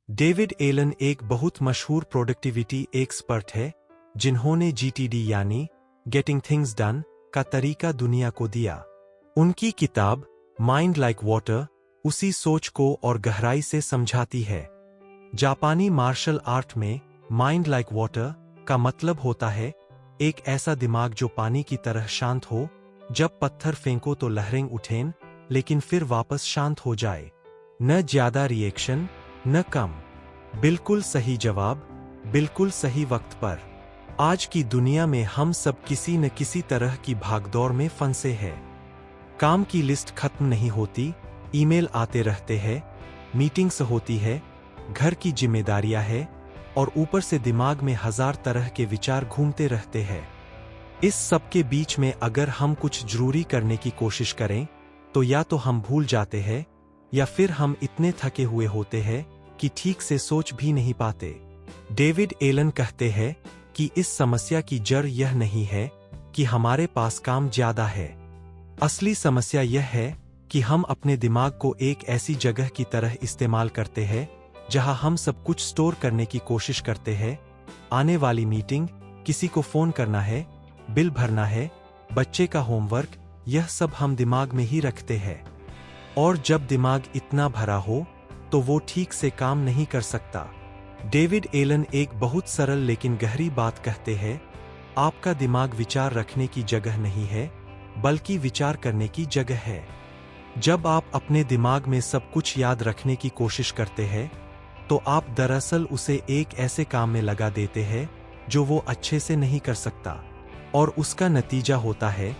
David Elon एक बहुत मशहूर प्रोडक्टिविटी एक्सपर्ट है जिन्होंने GTD यानी गेटिंग थिंग्स डन का तरीका दुनिया को दिया। उनकी किताब माइंड लाइक वाटर उसी सोच को और गहराई से समझाती है। जापानी मार्शल आर्ट में माइंड लाइक वाटर का मतलब होता है एक ऐसा दिमाग जो पानी की तरह शांत हो, जब पत्थर फेंको तो लहरें उठें लेकिन फिर वापस शांत हो जाए। न ज्यादा रिएक्शन न कम, बिल्कुल सही जवाब, बिल्कुल सही वक्त पर। आज की दुनिया में हम सब किसी न किसी तरह की भागदौड़ में फंसे हैं। काम की लिस्ट खत्म नहीं होती, ईमेल आते रहते हैं, मीटिंग्स होती है, घर की जिम्मेदारियां है और ऊपर से दिमाग में 1000 तरह के विचार घूमते रहते हैं। इस सब के बीच में अगर हम कुछ जरूरी करने की कोशिश करें तो या तो हम भूल जाते हैं या फिर हम इतने थके हुए होते हैं कि ठीक से सोच भी नहीं पाते। डेविड एलन कहते हैं कि इस समस्या की जड़ यह नहीं है कि हमारे पास काम ज्यादा है। असली समस्या यह है कि हम अपने दिमाग को एक ऐसी जगह की तरह इस्तेमाल करते हैं जहां हम सब कुछ स्टोर करने की कोशिश करते हैं। आने वाली मीटिंग, किसी को फोन करना है, बिल भरना है, बच्चे का होमवर्क, यह सब हम दिमाग में ही रखते हैं। और जब दिमाग इतना भरा हो तो वो ठीक से काम नहीं कर सकता। डेविड एलन एक बहुत सरल लेकिन गहरी बात कहते हैं, आपका दिमाग विचार रखने की जगह नहीं है बल्कि विचार करने की जगह है। जब आप अपने दिमाग में सब कुछ याद रखने की कोशिश करते हैं तो आप दरअसल उसे एक ऐसे काम में लगा देते हैं जो वो अच्छे से नहीं कर सकता, और उसका नतीजा होता है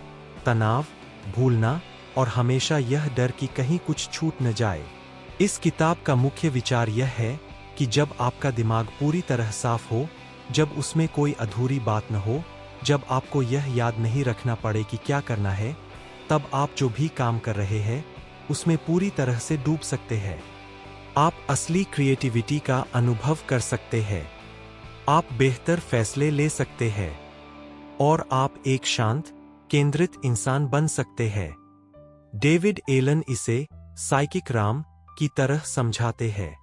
तनाव, भूलना और हमेशा यह डर कि कहीं कुछ छूट न जाए। इस किताब का मुख्य विचार यह है कि जब आपका दिमाग पूरी तरह साफ हो, जब उसमें कोई अधूरी बात न हो, जब आपको यह याद नहीं रखना पड़े कि क्या करना है, तब आप जो भी काम कर रहे हैं उसमें पूरी तरह से डूब सकते हैं। आप असली क्रिएटिविटी का अनुभव कर सकते हैं, आप बेहतर फैसले ले सकते हैं और आप एक शांत, केंद्रित इंसान बन सकते हैं। डेविड एलन इसे साइकिक राम की तरह समझाते हैं।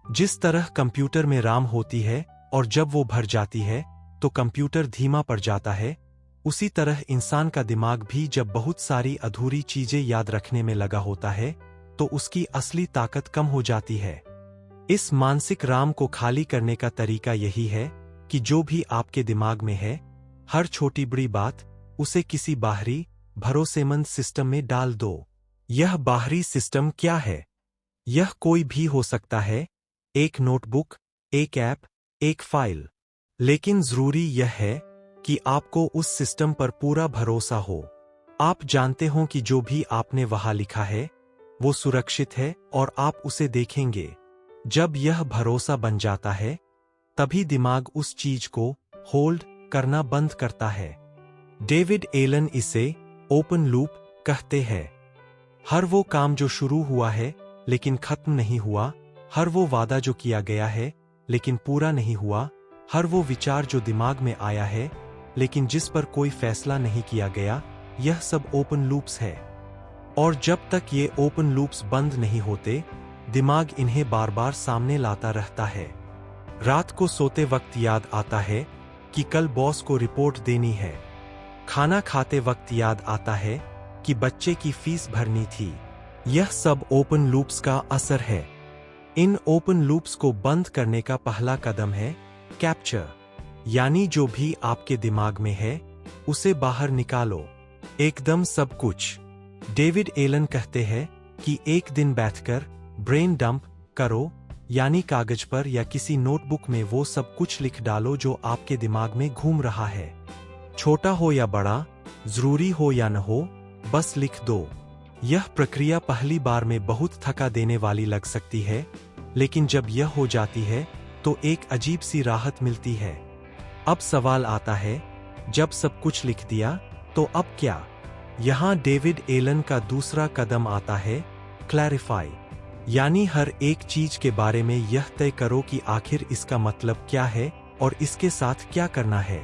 जिस तरह कंप्यूटर में राम होती है और जब वो भर जाती है तो कंप्यूटर धीमा पड़ जाता है, उसी तरह इंसान का दिमाग भी जब बहुत सारी अधूरी चीजें याद रखने में लगा होता है तो उसकी असली ताकत कम हो जाती है। इस मानसिक राम को खाली करने का तरीका यही है कि जो भी आपके दिमाग में है, हर छोटी बड़ी बात, उसे किसी बाहरी, भरोसेमंद सिस्टम में डाल दो। यह बाहरी सिस्टम क्या है? यह कोई भी हो सकता है, एक नोटबुक, एक ऐप, एक फाइल। लेकिन जरूरी यह है कि आपको उस सिस्टम पर पूरा भरोसा हो। आप जानते हो कि जो भी आपने वहां लिखा है वो सुरक्षित है और आप उसे देखेंगे। जब यह भरोसा बन जाता है तभी दिमाग उस चीज को होल्ड करना बंद करता है। डेविड एलन इसे ओपन लूप कहते हैं। हर वो काम जो शुरू हुआ है लेकिन खत्म नहीं हुआ, हर वो वादा जो किया गया है लेकिन पूरा नहीं हुआ, हर वो विचार जो दिमाग में आया है लेकिन जिस पर कोई फैसला नहीं किया गया, यह सब ओपन लूप्स है। और जब तक ये ओपन लूप्स बंद नहीं होते, दिमाग इन्हें बार बार सामने लाता रहता है। रात को सोते वक्त याद आता है कि कल बॉस को रिपोर्ट देनी है। खाना खाते वक्त याद आता है कि बच्चे की फीस भरनी थी। यह सब ओपन लूप्स का असर है। इन ओपन लूप्स को बंद करने का पहला कदम है कैप्चर, यानी जो भी आपके दिमाग में है उसे बाहर निकालो, एकदम सब कुछ। डेविड एलन कहते हैं कि एक दिन बैठकर ब्रेन डंप करो, यानी कागज पर या किसी नोटबुक में वो सब कुछ लिख डालो जो आपके दिमाग में घूम रहा है। छोटा हो या बड़ा, जरूरी हो या न हो, बस लिख दो। यह प्रक्रिया पहली बार में बहुत थका देने वाली लग सकती है, लेकिन जब यह हो जाती है तो एक अजीब सी राहत मिलती है। अब सवाल आता है, जब सब कुछ लिख दिया तो अब क्या? यहाँ डेविड एलन का दूसरा कदम आता है क्लैरिफाई, यानी हर एक चीज के बारे में यह तय करो कि आखिर इसका मतलब क्या है और इसके साथ क्या करना है।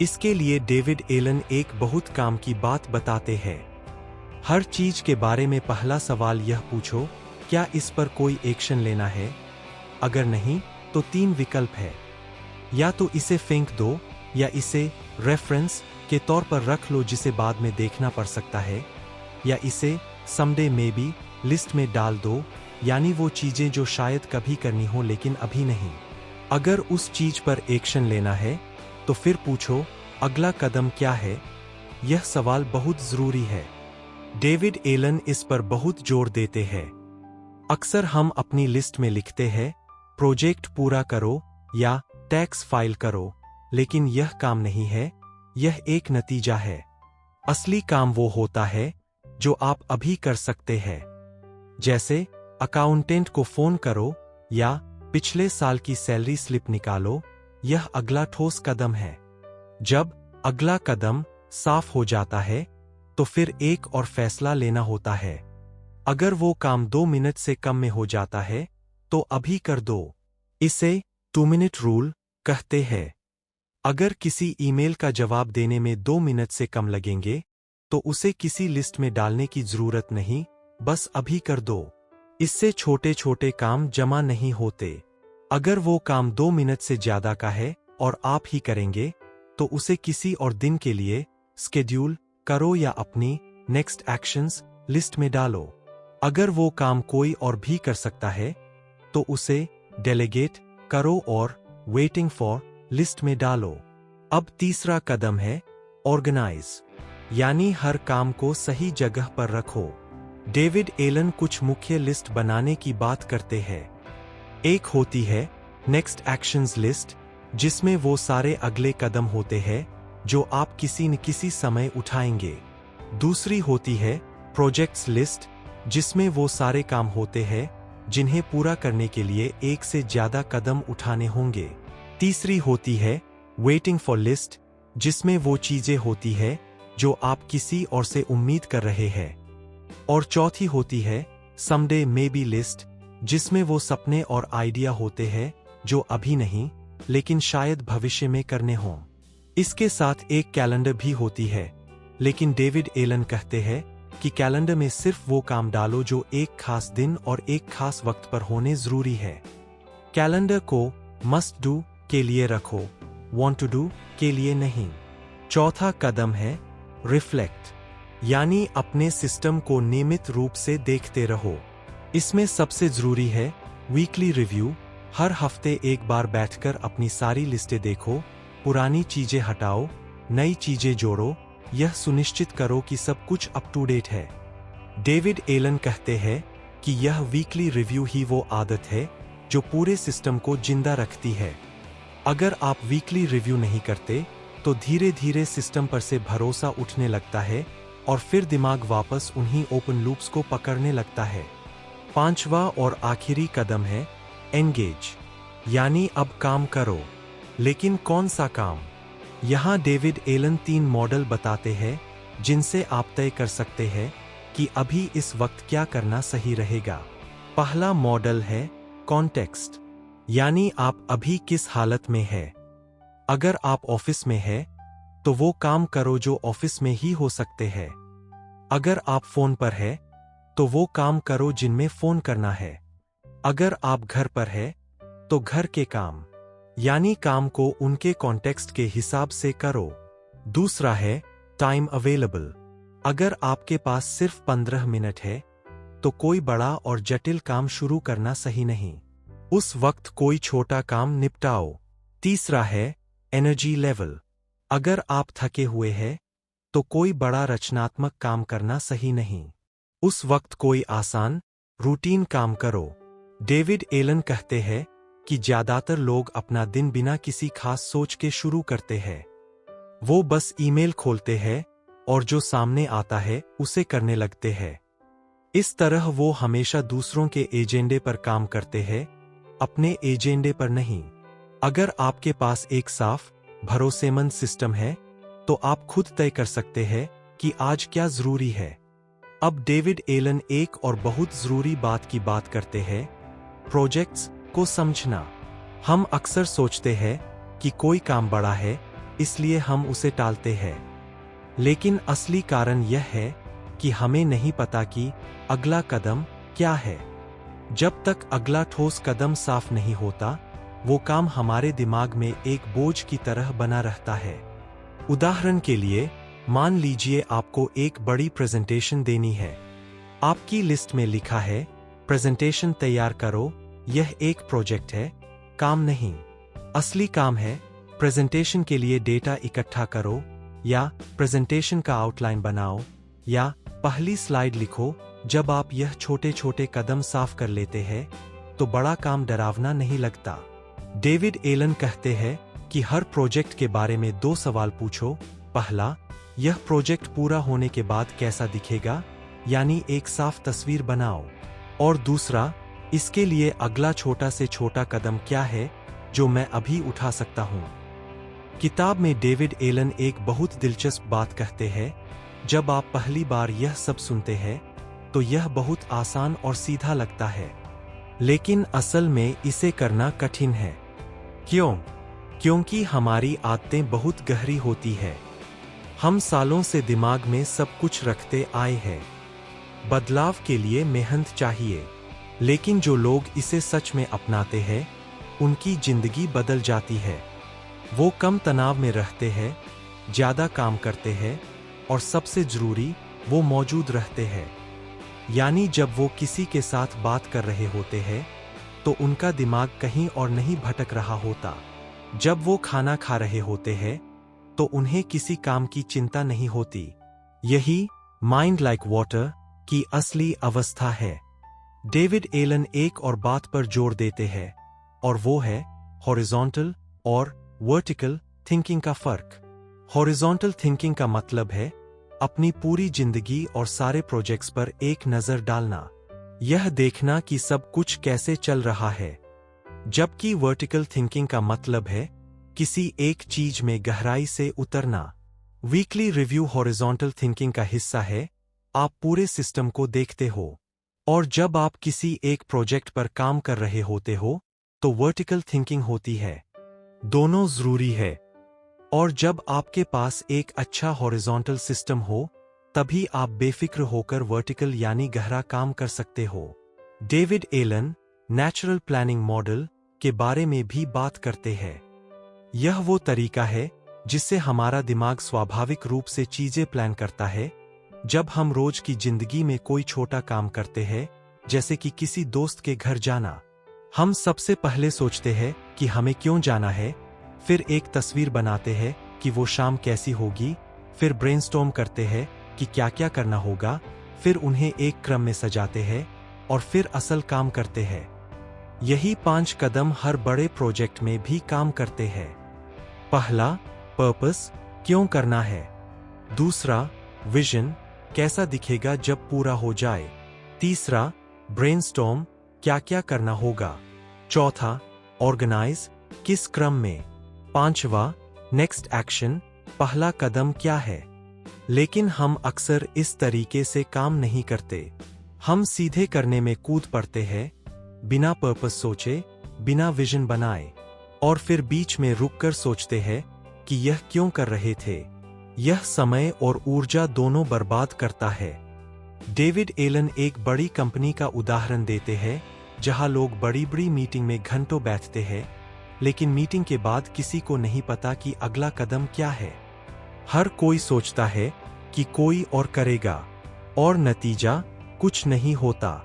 इसके लिए डेविड एलन एक बहुत काम की बात बताते हैं। हर चीज के बारे में पहला सवाल यह पूछो, क्या इस पर कोई एक्शन लेना है? अगर नहीं तो 3 विकल्प है। या तो इसे फेंक दो, या इसे रेफरेंस के तौर पर रख लो जिसे बाद में देखना पड़ सकता है, या इसे समडे मे बी लिस्ट में डाल दो, यानी वो चीजें जो शायद कभी करनी हो लेकिन अभी नहीं। अगर उस चीज पर एक्शन लेना है तो फिर पूछो अगला कदम क्या है। यह सवाल बहुत जरूरी है। डेविड एलन इस पर बहुत जोर देते हैं। अक्सर हम अपनी लिस्ट में लिखते हैं प्रोजेक्ट पूरा करो या टैक्स फाइल करो, लेकिन यह काम नहीं है, यह एक नतीजा है। असली काम वो होता है जो आप अभी कर सकते हैं। जैसे अकाउंटेंट को फोन करो या पिछले साल की सैलरी स्लिप निकालो, यह अगला ठोस कदम है। जब अगला कदम साफ हो जाता है तो फिर एक और फैसला लेना होता है। अगर वो काम 2 मिनट से कम में हो जाता है तो अभी कर दो। इसे 2 मिनट रूल कहते हैं। अगर किसी ईमेल का जवाब देने में 2 मिनट से कम लगेंगे तो उसे किसी लिस्ट में डालने की जरूरत नहीं, बस अभी कर दो। इससे छोटे छोटे काम जमा नहीं होते। अगर वो काम 2 मिनट से ज्यादा का है और आप ही करेंगे तो उसे किसी और दिन के लिए स्केड्यूल करो या अपनी नेक्स्ट एक्शंस लिस्ट में डालो। अगर वो काम कोई और भी कर सकता है तो उसे डेलीगेट करो और वेटिंग फॉर लिस्ट में डालो। अब तीसरा कदम है ऑर्गेनाइज, यानी हर काम को सही जगह पर रखो। डेविड एलन कुछ मुख्य लिस्ट बनाने की बात करते हैं। एक होती है नेक्स्ट एक्शंस लिस्ट, जिसमें वो सारे अगले कदम होते हैं जो आप किसी न किसी समय उठाएंगे। दूसरी होती है प्रोजेक्ट्स लिस्ट, जिसमें वो सारे काम होते हैं जिन्हें पूरा करने के लिए एक से ज्यादा कदम उठाने होंगे। तीसरी होती है वेटिंग फॉर लिस्ट, जिसमें वो चीजें होती है जो आप किसी और से उम्मीद कर रहे हैं। और चौथी होती है समडे मे बी लिस्ट, जिसमें वो सपने और आइडिया होते हैं जो अभी नहीं लेकिन शायद भविष्य में करने हों। इसके साथ एक कैलेंडर भी होती है, लेकिन डेविड एलन कहते हैं कि कैलेंडर में सिर्फ वो काम डालो जो एक खास दिन और एक खास वक्त पर होने जरूरी है। कैलेंडर को मस्ट डू के लिए रखो, वांट टू डू के लिए नहीं। चौथा कदम है रिफ्लेक्ट, यानी अपने सिस्टम को नियमित रूप से देखते रहो। इसमें सबसे जरूरी है वीकली रिव्यू। हर हफ्ते एक बार बैठकर अपनी सारी लिस्टें देखो, पुरानी चीजें हटाओ, नई चीजें जोड़ो, यह सुनिश्चित करो कि सब कुछ अप टू डेट है। डेविड एलन कहते हैं कि यह वीकली रिव्यू ही वो आदत है जो पूरे सिस्टम को जिंदा रखती है। अगर आप वीकली रिव्यू नहीं करते तो धीरे धीरे सिस्टम पर से भरोसा उठने लगता है और फिर दिमाग वापस उन्हीं ओपन लूप्स को पकड़ने लगता है। पांचवा और आखिरी कदम है एंगेज, यानी अब काम करो। लेकिन कौन सा काम? यहाँ डेविड एलन 3 मॉडल बताते हैं जिनसे आप तय कर सकते हैं कि अभी इस वक्त क्या करना सही रहेगा। पहला मॉडल है कॉन्टेक्स्ट, यानी आप अभी किस हालत में है। अगर आप ऑफिस में है तो वो काम करो जो ऑफिस में ही हो सकते हैं। अगर आप फोन पर है तो वो काम करो जिनमें फोन करना है। अगर आप घर पर है तो घर के काम, यानी काम को उनके कॉन्टेक्स्ट के हिसाब से करो। दूसरा है टाइम अवेलेबल। अगर आपके पास सिर्फ 15 मिनट है तो कोई बड़ा और जटिल काम शुरू करना सही नहीं। उस वक्त कोई छोटा काम निपटाओ। तीसरा है एनर्जी लेवल। अगर आप थके हुए हैं तो कोई बड़ा रचनात्मक काम करना सही नहीं। उस वक्त कोई आसान रूटीन काम करो। डेविड एलन कहते हैं कि ज्यादातर लोग अपना दिन बिना किसी खास सोच के शुरू करते हैं। वो बस ईमेल खोलते हैं और जो सामने आता है उसे करने लगते हैं। इस तरह वो हमेशा दूसरों के एजेंडे पर काम करते हैं, अपने एजेंडे पर नहीं। अगर आपके पास एक साफ भरोसेमंद सिस्टम है तो आप खुद तय कर सकते हैं कि आज क्या जरूरी है। अब डेविड एलन एक और बहुत जरूरी बात की बात करते हैं, प्रोजेक्ट्स को समझना। हम अक्सर सोचते हैं कि कोई काम बड़ा है इसलिए हम उसे टालते हैं, लेकिन असली कारण यह है कि हमें नहीं पता कि अगला कदम क्या है। जब तक अगला ठोस कदम साफ नहीं होता, वो काम हमारे दिमाग में एक बोझ की तरह बना रहता है। उदाहरण के लिए, मान लीजिए आपको एक बड़ी प्रेजेंटेशन देनी है। आपकी लिस्ट में लिखा है, प्रेजेंटेशन तैयार करो। यह एक प्रोजेक्ट है, काम नहीं। असली काम है, प्रेजेंटेशन के लिए डेटा इकट्ठा करो, या प्रेजेंटेशन का आउटलाइन बनाओ, या पहली स्लाइड लिखो। जब आप यह छोटे छोटे कदम साफ कर लेते हैं, तो बड़ा काम डरावना नहीं लगता। डेविड एलन कहते हैं कि हर प्रोजेक्ट के बारे में 2 सवाल पूछो। पहला, यह प्रोजेक्ट पूरा होने के बाद कैसा दिखेगा, यानी एक साफ तस्वीर बनाओ। और दूसरा, इसके लिए अगला छोटा से छोटा कदम क्या है जो मैं अभी उठा सकता हूं। किताब में डेविड एलन एक बहुत दिलचस्प बात कहते हैं, जब आप पहली बार यह सब सुनते हैं तो यह बहुत आसान और सीधा लगता है, लेकिन असल में इसे करना कठिन है। क्यों? क्योंकि हमारी आदतें बहुत गहरी होती है। हम सालों से दिमाग में सब कुछ रखते आए हैं। बदलाव के लिए मेहनत चाहिए, लेकिन जो लोग इसे सच में अपनाते हैं, उनकी जिंदगी बदल जाती है। वो कम तनाव में रहते हैं, ज्यादा काम करते हैं, और सबसे जरूरी, वो मौजूद रहते हैं। यानी जब वो किसी के साथ बात कर रहे होते हैं, तो उनका दिमाग कहीं और नहीं भटक रहा होता। जब वो खाना खा रहे होते हैं, तो उन्हें किसी काम की चिंता नहीं होती। यही माइंड लाइक वाटर की असली अवस्था है। डेविड एलन एक और बात पर जोर देते हैं, और वो है हॉरिजॉन्टल और वर्टिकल थिंकिंग का फर्क। हॉरिजॉन्टल थिंकिंग का मतलब है अपनी पूरी जिंदगी और सारे प्रोजेक्ट्स पर एक नजर डालना, यह देखना कि सब कुछ कैसे चल रहा है। जबकि वर्टिकल थिंकिंग का मतलब है किसी एक चीज में गहराई से उतरना। वीकली रिव्यू हॉरिजॉन्टल थिंकिंग का हिस्सा है। आप पूरे सिस्टम को देखते हो, और जब आप किसी एक प्रोजेक्ट पर काम कर रहे होते हो, तो वर्टिकल थिंकिंग होती है। दोनों जरूरी है। और जब आपके पास एक अच्छा हॉरिजॉन्टल सिस्टम हो, तभी आप बेफिक्र होकर वर्टिकल यानी गहरा काम कर सकते हो। David Allen natural planning model के बारे में भी बात करते हैं। यह वो तरीका है जिससे हमारा दिमाग स्वाभाविक रूप से चीजें प्लान करता है। जब हम रोज की जिंदगी में कोई छोटा काम करते हैं, जैसे कि किसी दोस्त के घर जाना, हम सबसे पहले सोचते हैं कि हमें क्यों जाना है, फिर एक तस्वीर बनाते हैं कि वो शाम कैसी होगी, फिर ब्रेनस्टॉर्म करते हैं कि क्या क्या करना होगा, फिर उन्हें एक क्रम में सजाते हैं, और फिर असल काम करते हैं। यही 5 कदम हर बड़े प्रोजेक्ट में भी काम करते हैं। पहला, पर्पस, क्यों करना है। दूसरा, विजन, कैसा दिखेगा जब पूरा हो जाए। तीसरा, ब्रेनस्टॉर्म, क्या क्या करना होगा। चौथा, ऑर्गेनाइज, किस क्रम में। पांचवा, नेक्स्ट एक्शन, पहला कदम क्या है। लेकिन हम अक्सर इस तरीके से काम नहीं करते। हम सीधे करने में कूद पड़ते हैं, बिना पर्पस सोचे, बिना विजन बनाए, और फिर बीच में रुककर सोचते हैं कि यह क्यों कर रहे थे। यह समय और ऊर्जा दोनों बर्बाद करता है। डेविड एलन एक बड़ी कंपनी का उदाहरण देते हैं, जहां लोग बड़ी बड़ी मीटिंग में घंटों बैठते हैं, लेकिन मीटिंग के बाद किसी को नहीं पता कि अगला कदम क्या है। हर कोई सोचता है कि कोई और करेगा, और नतीजा कुछ नहीं होता।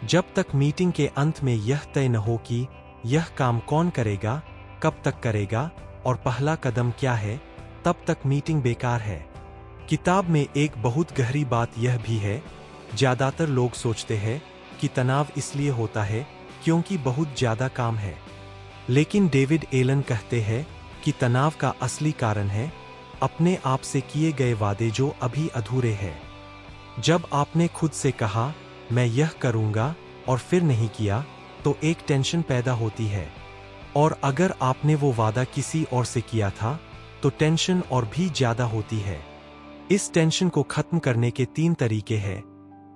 जब तक मीटिंग के अंत में यह तय न हो कि यह काम कौन करेगा, कब तक करेगा, और पहला कदम क्या है, तब तक मीटिंग बेकार है। किताब में एक बहुत गहरी बात यह भी है, ज्यादातर लोग सोचते हैं कि तनाव इसलिए होता है क्योंकि बहुत ज्यादा काम है। लेकिन डेविड एलन कहते हैं कि तनाव का असली कारण है अपने आप से किए गए वादे जो अभी अधूरे हैं। जब आपने खुद से कहा मैं यह करूंगा और फिर नहीं किया, तो एक टेंशन पैदा होती है। और अगर आपने वो वादा किसी और से किया था, तो टेंशन और भी ज्यादा होती है। इस टेंशन को खत्म करने के 3 तरीके हैं,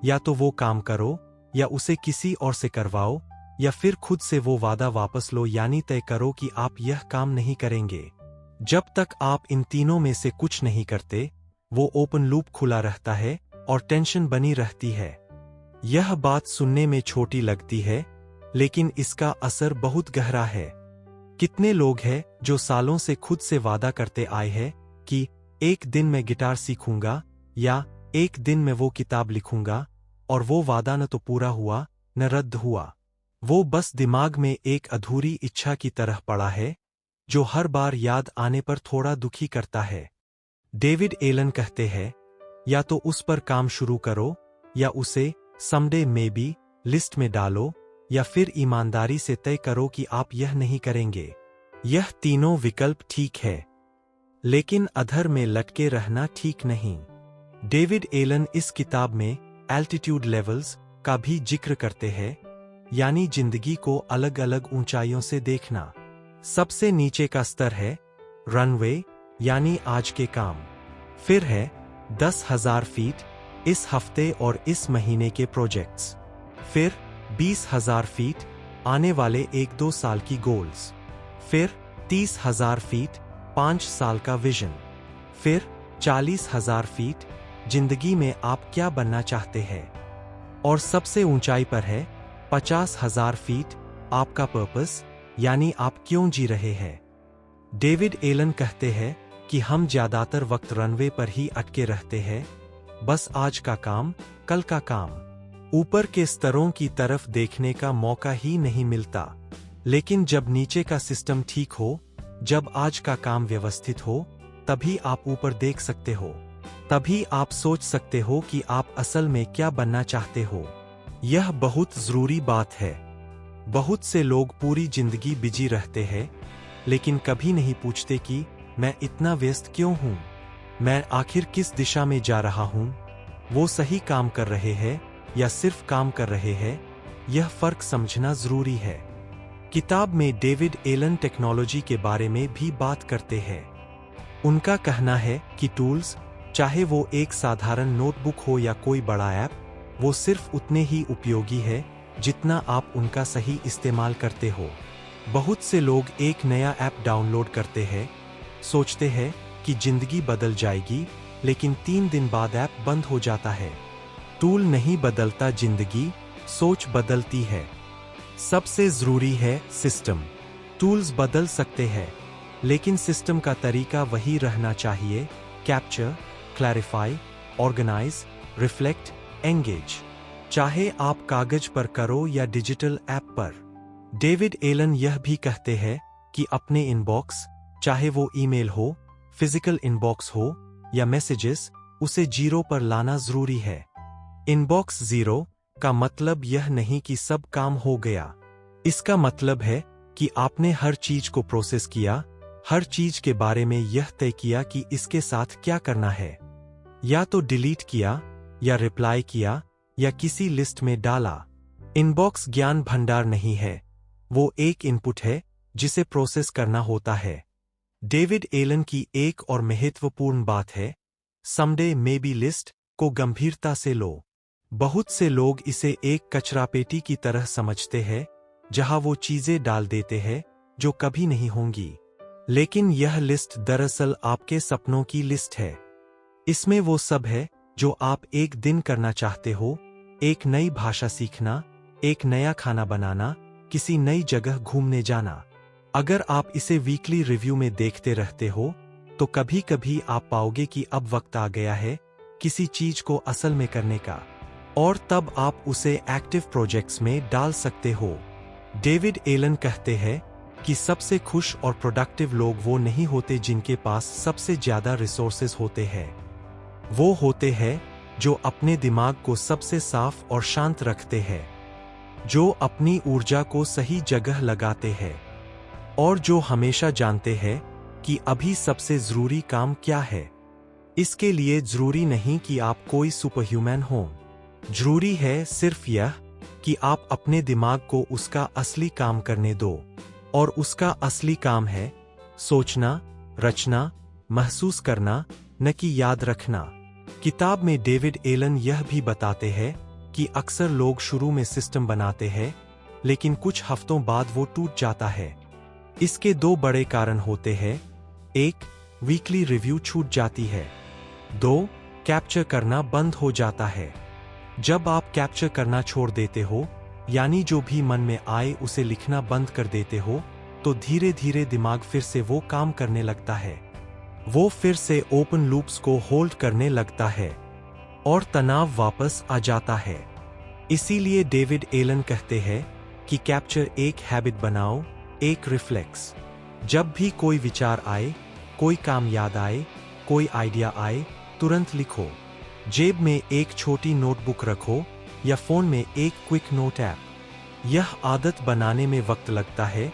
या तो वो काम करो, या उसे किसी और से करवाओ, या फिर खुद से वो वादा वापस लो, यानी तय करो कि आप यह काम नहीं करेंगे। जब तक आप इन तीनों में से कुछ नहीं करते, वो ओपन लूप खुला रहता है और टेंशन बनी रहती है। यह बात सुनने में छोटी लगती है, लेकिन इसका असर बहुत गहरा है। कितने लोग हैं जो सालों से खुद से वादा करते आए हैं कि एक दिन मैं गिटार सीखूंगा या एक दिन मैं वो किताब लिखूंगा, और वो वादा न तो पूरा हुआ न रद्द हुआ। वो बस दिमाग में एक अधूरी इच्छा की तरह पड़ा है, जो हर बार याद आने पर थोड़ा दुखी करता है। डेविड एलन कहते हैं, या तो उस पर काम शुरू करो, या उसे समडे में बी लिस्ट में डालो, या फिर ईमानदारी से तय करो कि आप यह नहीं करेंगे। यह तीनों विकल्प ठीक है, लेकिन अधर में लटके रहना ठीक नहीं। डेविड एलन इस किताब में एल्टीट्यूड लेवल्स का भी जिक्र करते हैं, यानी जिंदगी को अलग अलग ऊंचाइयों से देखना। सबसे नीचे का स्तर है रनवे, यानी आज के काम। फिर है 10,000 फीट, इस हफ्ते और इस महीने के प्रोजेक्ट्स। फिर 20,000 फीट, आने वाले 1-2 साल की गोल्स। फिर 30,000 फीट, 5 साल का विजन। फिर 40,000 फीट, जिंदगी में आप क्या बनना चाहते हैं। और सबसे ऊंचाई पर है 50,000 फीट, आपका पर्पस, यानी आप क्यों जी रहे हैं। डेविड एलन कहते हैं कि हम ज्यादातर वक्त रनवे पर ही अटके रहते हैं, बस आज का काम, कल का काम। ऊपर के स्तरों की तरफ देखने का मौका ही नहीं मिलता। लेकिन जब नीचे का सिस्टम ठीक हो, जब आज का काम व्यवस्थित हो, तभी आप ऊपर देख सकते हो। तभी आप सोच सकते हो कि आप असल में क्या बनना चाहते हो। यह बहुत जरूरी बात है। बहुत से लोग पूरी जिंदगी बिजी रहते हैं, लेकिन कभी नहीं पूछते कि मैं इतना व्यस्त क्यों हूं, मैं आखिर किस दिशा में जा रहा हूं। वो सही काम कर रहे हैं या सिर्फ काम कर रहे हैं, यह फर्क समझना जरूरी है। किताब में डेविड एलन टेक्नोलॉजी के बारे में भी बात करते हैं। उनका कहना है कि टूल्स, चाहे वो एक साधारण नोटबुक हो या कोई बड़ा ऐप, वो सिर्फ उतने ही उपयोगी है जितना आप उनका सही इस्तेमाल करते हो। बहुत से लोग एक नया ऐप डाउनलोड करते हैं, सोचते हैं कि जिंदगी बदल जाएगी, लेकिन 3 दिन बाद ऐप बंद हो जाता है। टूल नहीं बदलता जिंदगी, सोच बदलती है। सबसे जरूरी है सिस्टम। टूल्स बदल सकते हैं, लेकिन सिस्टम का तरीका वही रहना चाहिए। Capture, clarify, organize, reflect, engage. चाहे आप कागज पर करो या डिजिटल ऐप पर। डेविड एलन यह भी कहते हैं कि अपने इनबॉक्स, चाहे वो ईमेल हो, फिजिकल इनबॉक्स हो या मैसेजेस, उसे 0 पर लाना जरूरी है। इनबॉक्स 0 का मतलब यह नहीं कि सब काम हो गया। इसका मतलब है कि आपने हर चीज को प्रोसेस किया, हर चीज के बारे में यह तय किया कि इसके साथ क्या करना है। या तो डिलीट किया, या रिप्लाई किया, या किसी लिस्ट में डाला। इनबॉक्स ज्ञान भंडार नहीं है, वो एक इनपुट है जिसे प्रोसेस करना होता है। डेविड एलन की एक और महत्वपूर्ण बात है, समडे में बी लिस्ट को गंभीरता से लो। बहुत से लोग इसे एक कचरापेटी की तरह समझते हैं, जहां वो चीजें डाल देते हैं जो कभी नहीं होंगी। लेकिन यह लिस्ट दरअसल आपके सपनों की लिस्ट है। इसमें वो सब है जो आप एक दिन करना चाहते हो, एक नई भाषा सीखना, एक नया खाना बनाना, किसी नई जगह घूमने जाना। अगर आप इसे वीकली रिव्यू में देखते रहते हो, तो कभी कभी आप पाओगे कि अब वक्त आ गया है किसी चीज को असल में करने का, और तब आप उसे एक्टिव प्रोजेक्ट्स में डाल सकते हो। डेविड एलन कहते हैं कि सबसे खुश और प्रोडक्टिव लोग वो नहीं होते जिनके पास सबसे ज्यादा रिसोर्सेज होते हैं। वो होते हैं जो अपने दिमाग को सबसे साफ और शांत रखते हैं, जो अपनी ऊर्जा को सही जगह लगाते हैं, और जो हमेशा जानते हैं कि अभी सबसे जरूरी काम क्या है। इसके लिए जरूरी नहीं कि आप कोई सुपरह्यूमन हो। जरूरी है सिर्फ यह कि आप अपने दिमाग को उसका असली काम करने दो, और उसका असली काम है सोचना, रचना, महसूस करना, न कि याद रखना। किताब में डेविड एलन यह भी बताते हैं कि अक्सर लोग शुरू में सिस्टम बनाते हैं, लेकिन कुछ हफ्तों बाद वो टूट जाता है। इसके 2 बड़े कारण होते हैं। 1, वीकली रिव्यू छूट जाती है। 2, कैप्चर करना बंद हो जाता है। जब आप कैप्चर करना छोड़ देते हो, यानी जो भी मन में आए उसे लिखना बंद कर देते हो, तो धीरे धीरे दिमाग फिर से वो काम करने लगता है। वो फिर से ओपन लूप्स को होल्ड करने लगता है और तनाव वापस आ जाता है। इसीलिए डेविड एलन कहते हैं कि कैप्चर एक हैबिट बनाओ, एक रिफ्लेक्स। जब भी कोई विचार आए, कोई काम याद आए, कोई आइडिया आए, तुरंत लिखो। जेब में एक छोटी नोटबुक रखो या फोन में एक क्विक नोट ऐप। यह आदत बनाने में वक्त लगता है,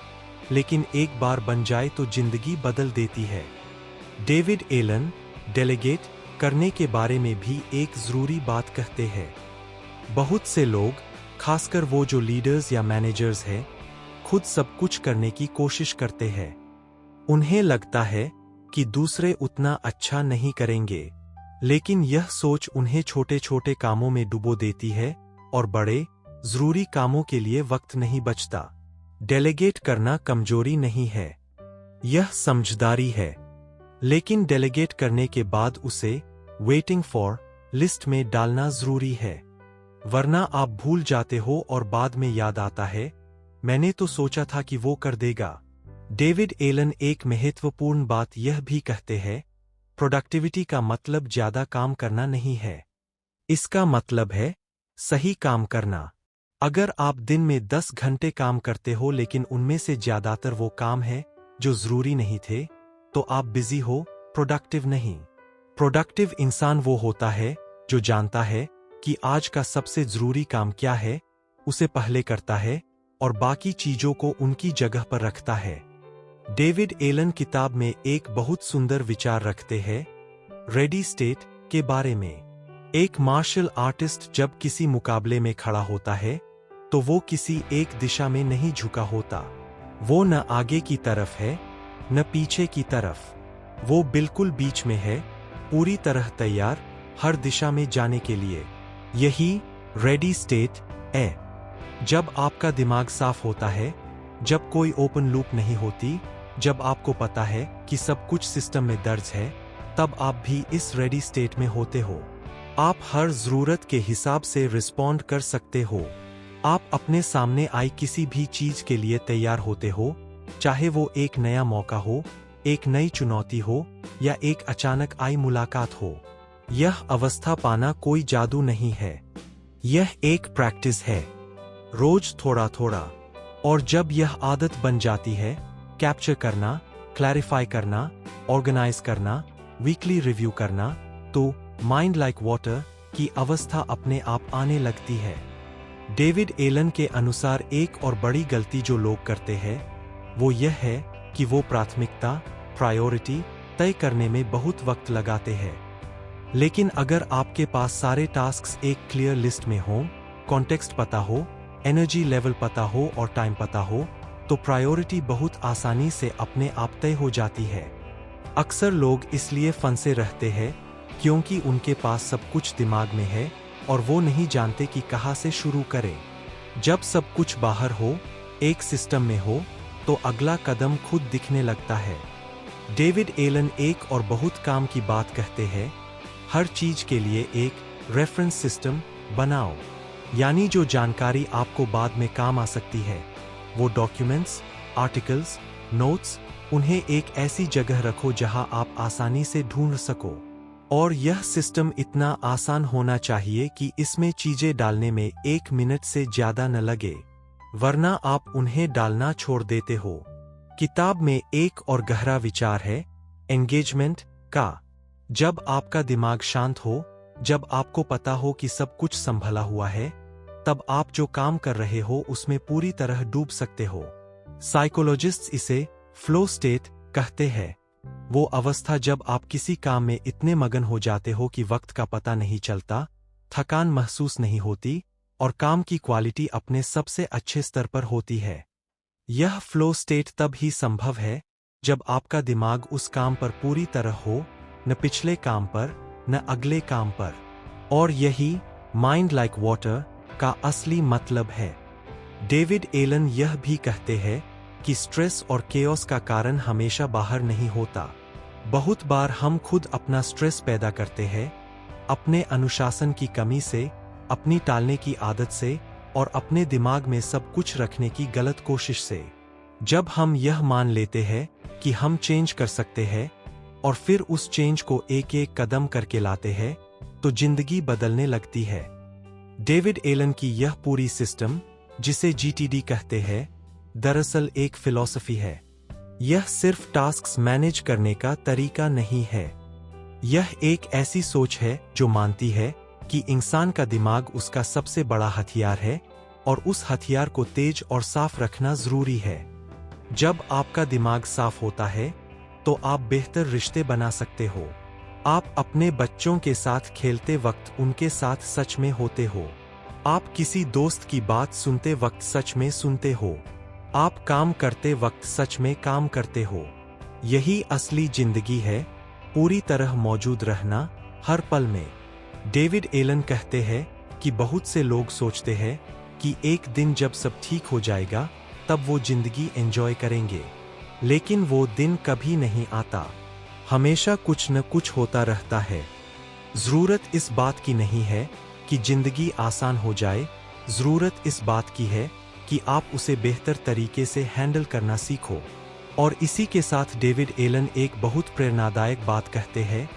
लेकिन एक बार बन जाए तो जिंदगी बदल देती है। डेविड एलन डेलीगेट करने के बारे में भी एक जरूरी बात कहते हैं। बहुत से लोग, खासकर वो जो लीडर्स या मैनेजर्स हैं, खुद सब कुछ करने की कोशिश करते हैं। उन्हें लगता है कि दूसरे उतना अच्छा नहीं करेंगे, लेकिन यह सोच उन्हें छोटे छोटे कामों में डुबो देती है और बड़े, जरूरी कामों के लिए वक्त नहीं बचता। डेलीगेट करना कमजोरी नहीं है, यह समझदारी है। लेकिन डेलीगेट करने के बाद उसे वेटिंग फॉर लिस्ट में डालना जरूरी है, वरना आप भूल जाते हो और बाद में याद आता है, मैंने तो सोचा था कि वो कर देगा। डेविड एलन एक महत्वपूर्ण बात यह भी कहते हैं, प्रोडक्टिविटी का मतलब ज्यादा काम करना नहीं है। इसका मतलब है सही काम करना। अगर आप दिन में 10 घंटे काम करते हो लेकिन उनमें से ज्यादातर वो काम है जो जरूरी नहीं थे, तो आप बिजी हो, प्रोडक्टिव नहीं। प्रोडक्टिव इंसान वो होता है जो जानता है कि आज का सबसे जरूरी काम क्या है, उसे पहले करता है और बाकी चीजों को उनकी जगह पर रखता है। डेविड एलन किताब में एक बहुत सुंदर विचार रखते हैं रेडी स्टेट के बारे में। एक मार्शल आर्टिस्ट जब किसी मुकाबले में खड़ा होता है तो वो किसी एक दिशा में नहीं झुका होता। वो न आगे की तरफ है न पीछे की तरफ, वो बिल्कुल बीच में है, पूरी तरह तैयार हर दिशा में जाने के लिए। यही रेडी स्टेट है। जब आपका दिमाग साफ होता है, जब कोई ओपन लूप नहीं होती, जब आपको पता है कि सब कुछ सिस्टम में दर्ज है, तब आप भी इस रेडी स्टेट में होते हो। आप हर जरूरत के हिसाब से रिस्पॉन्ड कर सकते हो। आप अपने सामने आई किसी भी चीज के लिए तैयार होते हो, चाहे वो एक नया मौका हो, एक नई चुनौती हो या एक अचानक आई मुलाकात हो। यह अवस्था पाना कोई जादू नहीं है, यह एक प्रैक्टिस है, रोज थोड़ा थोड़ा। और जब यह आदत बन जाती है, कैप्चर करना, क्लैरिफाई करना, ऑर्गेनाइज करना, वीकली रिव्यू करना, तो माइंड लाइक वाटर की अवस्था अपने आप आने लगती है। डेविड एलन के अनुसार एक और बड़ी गलती जो लोग करते हैं वो यह है कि वो प्राथमिकता, प्रायोरिटी तय करने में बहुत वक्त लगाते हैं। लेकिन अगर आपके पास सारे टास्क्स एक क्लियर लिस्ट में हो, कॉन्टेक्स्ट पता हो, एनर्जी लेवल पता हो और टाइम पता हो, तो प्रायोरिटी बहुत आसानी से अपने आप तय हो जाती है। अक्सर लोग इसलिए फंसे रहते हैं क्योंकि उनके पास सब कुछ दिमाग में है और वो नहीं जानते कि कहाँ से शुरू करें। जब सब कुछ बाहर हो, एक सिस्टम में हो, तो अगला कदम खुद दिखने लगता है। डेविड एलन एक और बहुत काम की बात कहते हैं, हर चीज के लिए एक रेफरेंस सिस्टम बनाओ। यानी जो जानकारी आपको बाद में काम आ सकती है, वो डॉक्यूमेंट्स, आर्टिकल्स, नोट्स, उन्हें एक ऐसी जगह रखो जहां आप आसानी से ढूंढ सको। और यह सिस्टम इतना आसान होना चाहिए कि इसमें चीजें डालने में 1 मिनट से ज्यादा न लगे, वरना आप उन्हें डालना छोड़ देते हो। किताब में एक और गहरा विचार है एंगेजमेंट का। जब आपका दिमाग शांत हो, जब आपको पता हो कि सब कुछ संभला हुआ है, तब आप जो काम कर रहे हो उसमें पूरी तरह डूब सकते हो। साइकोलॉजिस्ट्स इसे फ्लो स्टेट कहते हैं। वो अवस्था जब आप किसी काम में इतने मगन हो जाते हो कि वक्त का पता नहीं चलता, थकान महसूस नहीं होती और काम की क्वालिटी अपने सबसे अच्छे स्तर पर होती है। यह फ्लो स्टेट तब ही संभव है जब आपका दिमाग उस काम पर पूरी तरह हो, न पिछले काम पर न अगले काम पर। और यही माइंड लाइक वाटर का असली मतलब है। डेविड एलन यह भी कहते हैं कि स्ट्रेस और केओस का कारण हमेशा बाहर नहीं होता। बहुत बार हम खुद अपना स्ट्रेस पैदा करते हैं, अपने अनुशासन की कमी से, अपनी टालने की आदत से और अपने दिमाग में सब कुछ रखने की गलत कोशिश से। जब हम यह मान लेते हैं कि हम चेंज कर सकते हैं और फिर उस चेंज को एक एक कदम करके लाते हैं, तो जिंदगी बदलने लगती है। डेविड एलन की यह पूरी सिस्टम, जिसे जीटीडी कहते हैं, दरअसल एक फिलॉसफी है। यह सिर्फ टास्क्स मैनेज करने का तरीका नहीं है। यह एक ऐसी सोच है जो मानती है कि इंसान का दिमाग उसका सबसे बड़ा हथियार है और उस हथियार को तेज और साफ रखना जरूरी है। जब आपका दिमाग साफ होता है तो आप बेहतर रिश्ते बना सकते हो। आप अपने बच्चों के साथ खेलते वक्त उनके साथ सच में होते हो। आप किसी दोस्त की बात सुनते वक्त सच में सुनते हो। आप काम करते वक्त सच में काम करते हो। यही असली जिंदगी है, पूरी तरह मौजूद रहना हर पल में। डेविड एलन कहते हैं कि बहुत से लोग सोचते हैं कि एक दिन जब सब ठीक हो जाएगा तब वो जिंदगी एंजॉय करेंगे, लेकिन वो दिन कभी नहीं आता। हमेशा कुछ न कुछ होता रहता है। जरूरत इस बात की नहीं है कि जिंदगी आसान हो जाए, जरूरत इस बात की है कि आप उसे बेहतर तरीके से हैंडल करना सीखो। और इसी के साथ डेविड एलन एक बहुत प्रेरणादायक बात कहते हैं,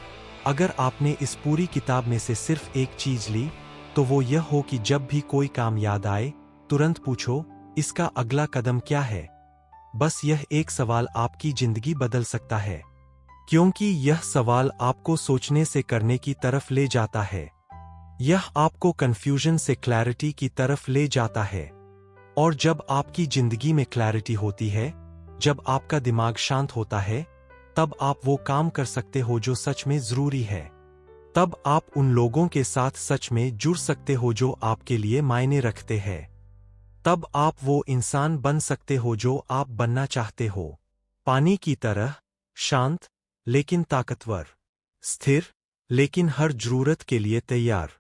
अगर आपने इस पूरी किताब में से सिर्फ एक चीज ली तो वो यह हो कि जब भी कोई काम याद आए तुरंत पूछो, इसका अगला कदम क्या है। बस यह एक सवाल आपकी जिंदगी बदल सकता है, क्योंकि यह सवाल आपको सोचने से करने की तरफ ले जाता है। यह आपको कंफ्यूजन से क्लैरिटी की तरफ ले जाता है। और जब आपकी जिंदगी में क्लैरिटी होती है, जब आपका दिमाग शांत होता है, तब आप वो काम कर सकते हो जो सच में जरूरी है। तब आप उन लोगों के साथ सच में जुड़ सकते हो जो आपके लिए मायने रखते हैं। तब आप वो इंसान बन सकते हो जो आप बनना चाहते हो। पानी की तरह शांत लेकिन ताकतवर, स्थिर लेकिन हर जरूरत के लिए तैयार।